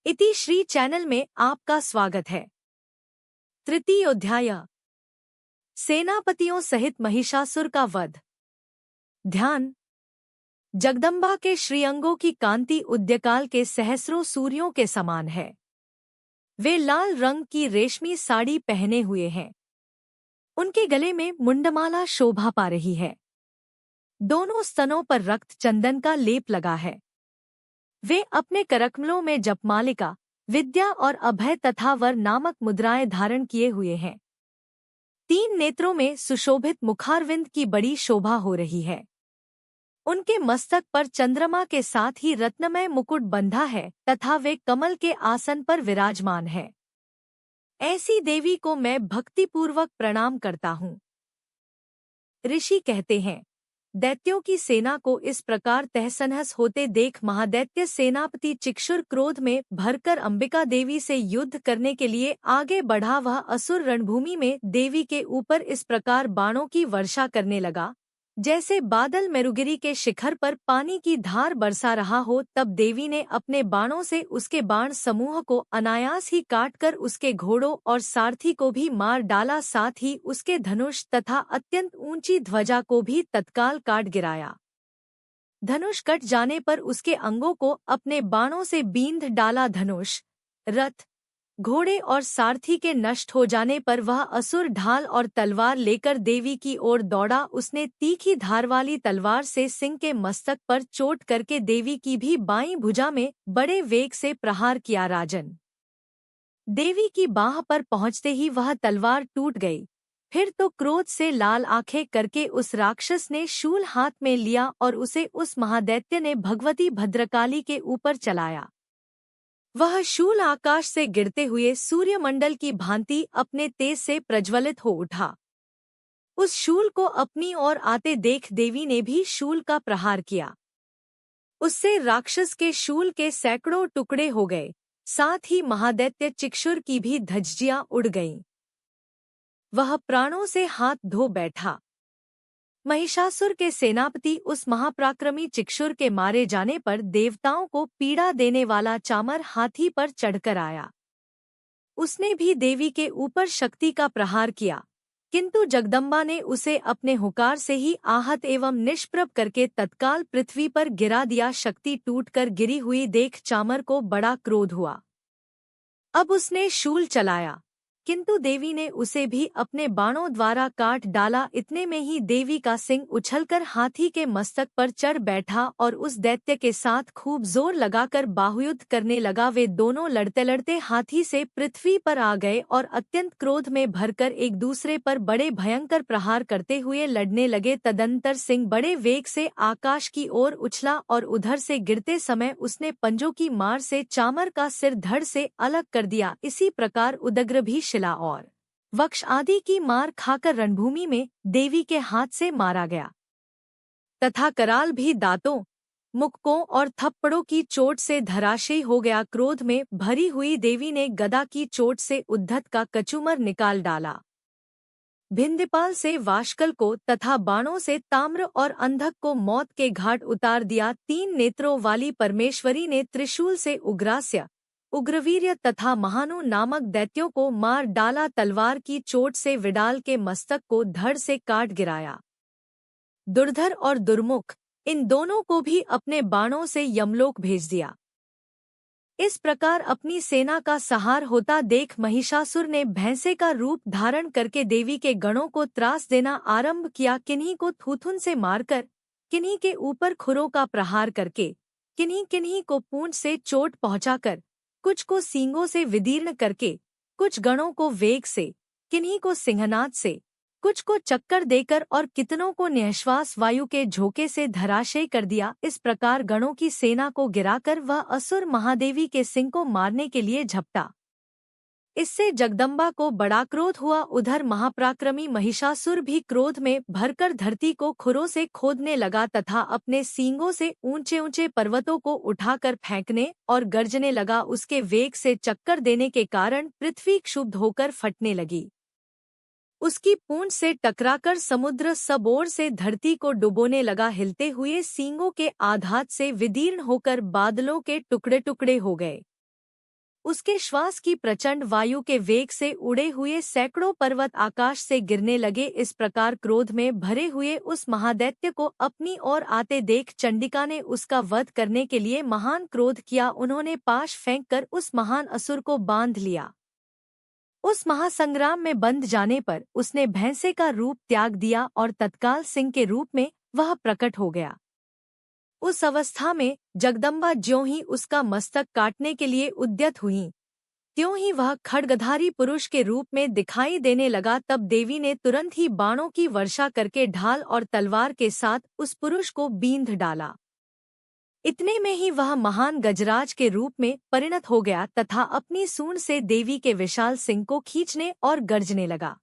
इति श्री चैनल में आपका स्वागत है। तृतीय अध्याय। सेनापतियों सहित महिषासुर का वध। ध्यान। जगदम्बा के श्रीअंगों की कांति उद्यकाल के सहस्रों सूर्यों के समान है। वे लाल रंग की रेशमी साड़ी पहने हुए हैं। उनके गले में मुंडमाला शोभा पा रही है। दोनों स्तनों पर रक्त चंदन का लेप लगा है। वे अपने करकमलों में जपमालिका, विद्या और अभय तथा वर नामक मुद्राएं धारण किए हुए हैं। 3 नेत्रों में सुशोभित मुखारविंद की बड़ी शोभा हो रही है। उनके मस्तक पर चंद्रमा के साथ ही रत्नमय मुकुट बंधा है तथा वे कमल के आसन पर विराजमान है। ऐसी देवी को मैं भक्तिपूर्वक प्रणाम करता हूँ। ऋषि कहते हैं, दैत्यों की सेना को इस प्रकार तहस-नहस होते देख महादैत्य सेनापति चिक्षुर क्रोध में भरकर अंबिका देवी से युद्ध करने के लिए आगे बढ़ा। वह असुर रणभूमि में देवी के ऊपर इस प्रकार बाणों की वर्षा करने लगा, जैसे बादल मेरुगिरी के शिखर पर पानी की धार बरसा रहा हो। तब देवी ने अपने बाणों से उसके बाण समूह को अनायास ही काटकर उसके घोड़ों और सारथी को भी मार डाला, साथ ही उसके धनुष तथा अत्यंत ऊंची ध्वजा को भी तत्काल काट गिराया। धनुष कट जाने पर उसके अंगों को अपने बाणों से बींध डाला। धनुष, रथ, घोड़े और सारथी के नष्ट हो जाने पर वह असुर ढाल और तलवार लेकर देवी की ओर दौड़ा। उसने तीखी धार वाली तलवार से सिंह के मस्तक पर चोट करके देवी की भी बाईं भुजा में बड़े वेग से प्रहार किया। राजन, देवी की बाह पर पहुंचते ही वह तलवार टूट गई। फिर तो क्रोध से लाल आंखें करके उस राक्षस ने शूल हाथ में लिया और उसे उस महादैत्य ने भगवती भद्रकाली के ऊपर चलाया। वह शूल आकाश से गिरते हुए सूर्यमंडल की भांति अपने तेज से प्रज्वलित हो उठा। उस शूल को अपनी ओर आते देख देवी ने भी शूल का प्रहार किया। उससे राक्षस के शूल के सैकड़ों टुकड़े हो गए, साथ ही महादैत्य चिक्षुर की भी धज्जियां उड़ गईं। वह प्राणों से हाथ धो बैठा। महिषासुर के सेनापति उस महापराक्रमी चिक्षुर के मारे जाने पर देवताओं को पीड़ा देने वाला चामर हाथी पर चढ़कर आया। उसने भी देवी के ऊपर शक्ति का प्रहार किया, किंतु जगदम्बा ने उसे अपने हुकार से ही आहत एवं निष्प्रभ करके तत्काल पृथ्वी पर गिरा दिया। शक्ति टूटकर गिरी हुई देख चामर को बड़ा क्रोध हुआ। अब उसने शूल चलाया, किंतु देवी ने उसे भी अपने बाणों द्वारा काट डाला। इतने में ही देवी का सिंह उछलकर हाथी के मस्तक पर चढ़ बैठा और उस दैत्य के साथ खूब जोर लगाकर बाहुयुद्ध करने लगा। वे दोनों लड़ते लड़ते हाथी से पृथ्वी पर आ गए और अत्यंत क्रोध में भरकर एक दूसरे पर बड़े भयंकर प्रहार करते हुए लड़ने लगे। तदंतर सिंह बड़े वेग से आकाश की ओर उछला और उधर से गिरते समय उसने पंजों की मार से चामर का सिर धड़ से अलग कर दिया। इसी प्रकार उदग्र भी शिला और वक्ष आदि की मार खाकर रणभूमि में देवी के हाथ से मारा गया तथा कराल भी दांतों, मुक्कों और थप्पड़ों की चोट से धराशयी हो गया। क्रोध में भरी हुई देवी ने गदा की चोट से उद्धत का कचूमर निकाल डाला, भिंदीपाल से वाशकल को तथा बाणों से ताम्र और अंधक को मौत के घाट उतार दिया। 3 नेत्रों वाली परमेश्वरी ने त्रिशूल से उग्रास्य, उग्रवीर्य तथा महानु नामक दैत्यों को मार डाला। तलवार की चोट से विडाल के मस्तक को धड़ से काट गिराया। दुर्धर और दुर्मुख, इन दोनों को भी अपने बाणों से यमलोक भेज दिया। इस प्रकार अपनी सेना का संहार होता देख महिषासुर ने भैंसे का रूप धारण करके देवी के गणों को त्रास देना आरंभ किया। किन्हीं को थूथुन से मारकर, किन्हीं के ऊपर खुरों का प्रहार करके, किन्हीं किन्हीं को पूंछ से चोट पहुंचाकर, कुछ को सींगों से विदीर्ण करके, कुछ गणों को वेग से, किन्हीं को सिंहनाद से, कुछ को चक्कर देकर और कितनों को निःश्वास वायु के झोंके से धराशयी कर दिया। इस प्रकार गणों की सेना को गिराकर वह असुर महादेवी के सिंह को मारने के लिए झपटा। इससे जगदम्बा को बड़ा क्रोध हुआ। उधर महापराक्रमी महिषासुर भी क्रोध में भरकर धरती को खुरों से खोदने लगा तथा अपने सींगों से ऊंचे ऊंचे पर्वतों को उठाकर फेंकने और गर्जने लगा। उसके वेग से चक्कर देने के कारण पृथ्वी क्षुब्ध होकर फटने लगी। उसकी पूंछ से टकराकर समुद्र सब ओर से धरती को डुबोने लगा। हिलते हुए सींगों के आघात से विदीर्ण होकर बादलों के टुकड़े टुकड़े हो गए। उसके श्वास की प्रचंड वायु के वेग से उड़े हुए सैकड़ों पर्वत आकाश से गिरने लगे। इस प्रकार क्रोध में भरे हुए उस महादैत्य को अपनी ओर आते देख चंडिका ने उसका वध करने के लिए महान क्रोध किया। उन्होंने पाश फेंककर उस महान असुर को बांध लिया। उस महासंग्राम में बंध जाने पर उसने भैंसे का रूप त्याग दिया और तत्काल सिंह के रूप में वह प्रकट हो गया। उस अवस्था में जगदम्बा ज्यों ही उसका मस्तक काटने के लिए उद्यत हुई, त्यों ही वह खड्गधारी पुरुष के रूप में दिखाई देने लगा। तब देवी ने तुरंत ही बाणों की वर्षा करके ढाल और तलवार के साथ उस पुरुष को बींध डाला। इतने में ही वह महान गजराज के रूप में परिणत हो गया तथा अपनी सूंड से देवी के विशाल सिंह को खींचने और गर्जने लगा।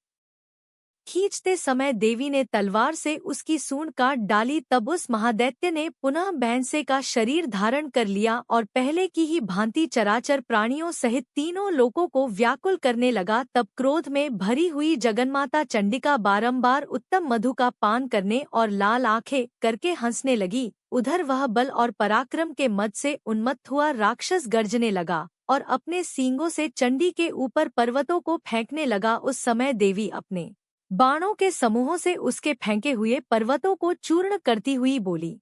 खींचते समय देवी ने तलवार से उसकी सूंड काट डाली। तब उस महादैत्य ने पुनः भैंसे का शरीर धारण कर लिया और पहले की ही भांति चराचर प्राणियों सहित तीनों लोकों को व्याकुल करने लगा। तब क्रोध में भरी हुई जगन्माता चंडिका बारंबार उत्तम मधु का पान करने और लाल आंखें करके हंसने लगी। उधर वह बल और पराक्रम के मद से उन्मत्त हुआ राक्षस गर्जने लगा और अपने सींगों से चंडी के ऊपर पर्वतों को फेंकने लगा। उस समय देवी अपने बाणों के समूहों से उसके फेंके हुए पर्वतों को चूर्ण करती हुई बोली।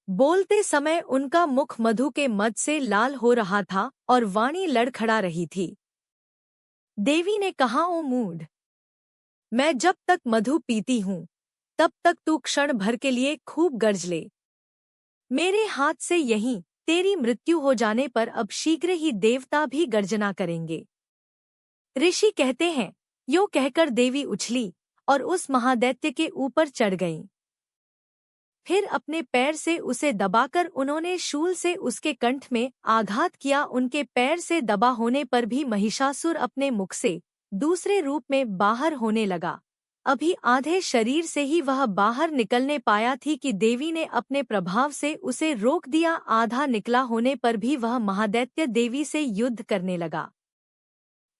बोलते समय उनका मुख मधु के मद से लाल हो रहा था और वाणी लड़खड़ा रही थी। देवी ने कहा, ओ मूढ़, मैं जब तक मधु पीती हूँ तब तक तू क्षण भर के लिए खूब गर्ज ले। मेरे हाथ से यहीं तेरी मृत्यु हो जाने पर अब शीघ्र ही देवता भी गर्जना करेंगे। ऋषि कहते हैं, यो कहकर देवी उछली और उस महादैत्य के ऊपर चढ़ गईं। फिर अपने पैर से उसे दबाकर उन्होंने शूल से उसके कंठ में आघात किया। उनके पैर से दबा होने पर भी महिषासुर अपने मुख से दूसरे रूप में बाहर होने लगा। अभी आधे शरीर से ही वह बाहर निकलने पाया थी कि देवी ने अपने प्रभाव से उसे रोक दिया। आधा निकला होने पर भी वह महादैत्य देवी से युद्ध करने लगा।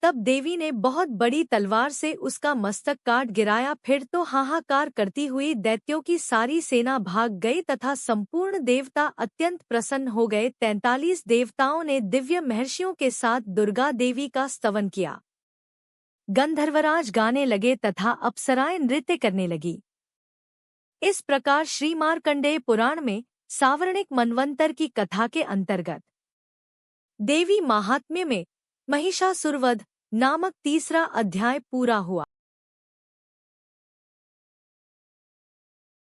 तब देवी ने बहुत बड़ी तलवार से उसका मस्तक काट गिराया। फिर तो हाहाकार करती हुई दैत्यों की सारी सेना भाग गई तथा संपूर्ण देवता अत्यंत प्रसन्न हो गए। 43 देवताओं ने दिव्य महर्षियों के साथ दुर्गा देवी का स्तवन किया। गंधर्वराज गाने लगे तथा अप्सराएं नृत्य करने लगी। इस प्रकार श्री मार्कंडेय पुराण में सावर्णिक मनवंतर की कथा के अंतर्गत देवी महात्म्य में महिषासुरवध नामक तीसरा अध्याय पूरा हुआ।